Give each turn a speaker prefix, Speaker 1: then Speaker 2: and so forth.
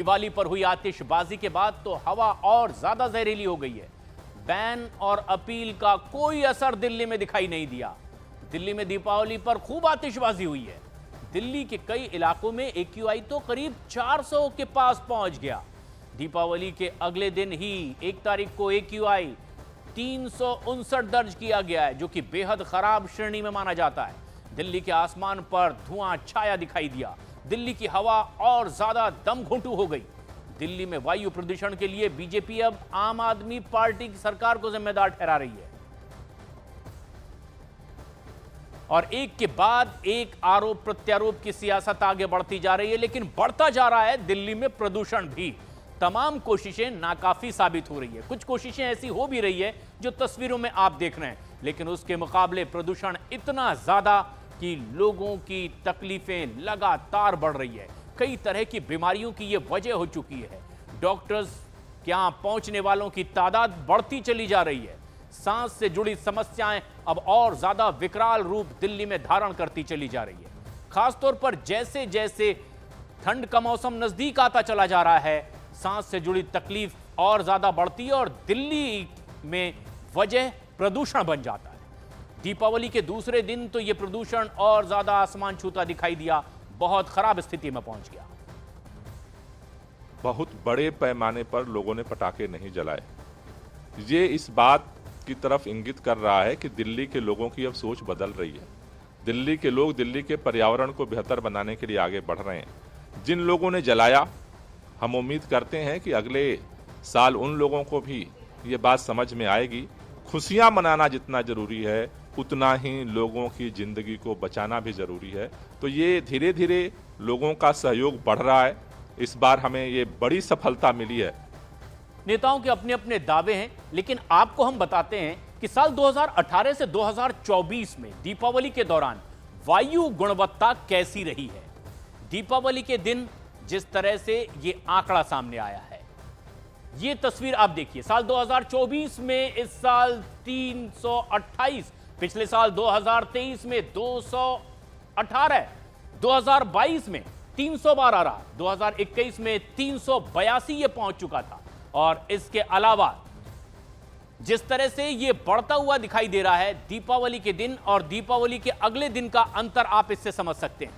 Speaker 1: दिवाली पर हुई आतिशबाजी के बाद तो हवा और ज्यादा जहरीली हो गई है। बैन और अपील का कोई असर दिल्ली में दिखाई नहीं दिया। दिल्ली में दीपावली पर खूब आतिशबाजी हुई है। दिल्ली के कई इलाकों में AQI तो करीब 400 के पास पहुंच गया। दीपावली के अगले दिन ही 1 तारीख को AQI 359 दर्ज किया गया है, जो कि बेहद खराब श्रेणी में माना जाता है। दिल्ली के आसमान पर धुआं छाया दिखाई दिया। दिल्ली की हवा और ज्यादा दमघोंटू हो गई। दिल्ली में वायु प्रदूषण के लिए बीजेपी अब आम आदमी पार्टी की सरकार को जिम्मेदार ठहरा रही है और एक के बाद एक आरोप प्रत्यारोप की सियासत आगे बढ़ती जा रही है। लेकिन बढ़ता जा रहा है दिल्ली में प्रदूषण भी। तमाम कोशिशें नाकाफी साबित हो रही है। कुछ कोशिशें ऐसी हो भी रही है जो तस्वीरों में आप देख रहे हैं, लेकिन उसके मुकाबले प्रदूषण इतना ज्यादा कि लोगों की तकलीफें लगातार बढ़ रही है। कई तरह की बीमारियों की यह वजह हो चुकी है। डॉक्टर्स के यहां पहुंचने वालों की तादाद बढ़ती चली जा रही है। सांस से जुड़ी समस्याएं अब और ज्यादा विकराल रूप दिल्ली में धारण करती चली जा रही है। खासतौर पर जैसे जैसे ठंड का मौसम नजदीक आता चला जा रहा है, सांस से जुड़ी तकलीफ और ज्यादा बढ़ती है और दिल्ली में वजह प्रदूषण बन जाता है। दीपावली के दूसरे दिन तो यह प्रदूषण और ज्यादा आसमान छूता दिखाई दिया, बहुत खराब स्थिति में पहुंच गया।
Speaker 2: बहुत बड़े पैमाने पर लोगों ने पटाखे नहीं जलाए। ये इस बात की तरफ इंगित कर रहा है कि दिल्ली के लोगों की अब सोच बदल रही है। दिल्ली के लोग दिल्ली के पर्यावरण को बेहतर बनाने के लिए आगे बढ़ रहे हैं। जिन लोगों ने जलाया, हम उम्मीद करते हैं कि अगले साल उन लोगों को भी ये बात समझ में आएगी। खुशियां मनाना जितना जरूरी है, उतना ही लोगों की जिंदगी को बचाना भी जरूरी है। तो ये धीरे धीरे लोगों का सहयोग बढ़ रहा है। इस बार हमें ये बड़ी सफलता मिली है।
Speaker 1: नेताओं के अपने अपने दावे हैं, लेकिन आपको हम बताते हैं कि साल 2018 से 2024 में दीपावली के दौरान वायु गुणवत्ता कैसी रही है। दीपावली के दिन जिस तरह से ये आंकड़ा सामने आया है, ये तस्वीर आप देखिए। साल 2024 में इस साल 328, पिछले साल 2023 में 218, 2022 में 312 रहा, 2021 में 382 ये पहुंच चुका था। और इसके अलावा जिस तरह से ये बढ़ता हुआ दिखाई दे रहा है, दीपावली के दिन और दीपावली के अगले दिन का अंतर आप इससे समझ सकते हैं।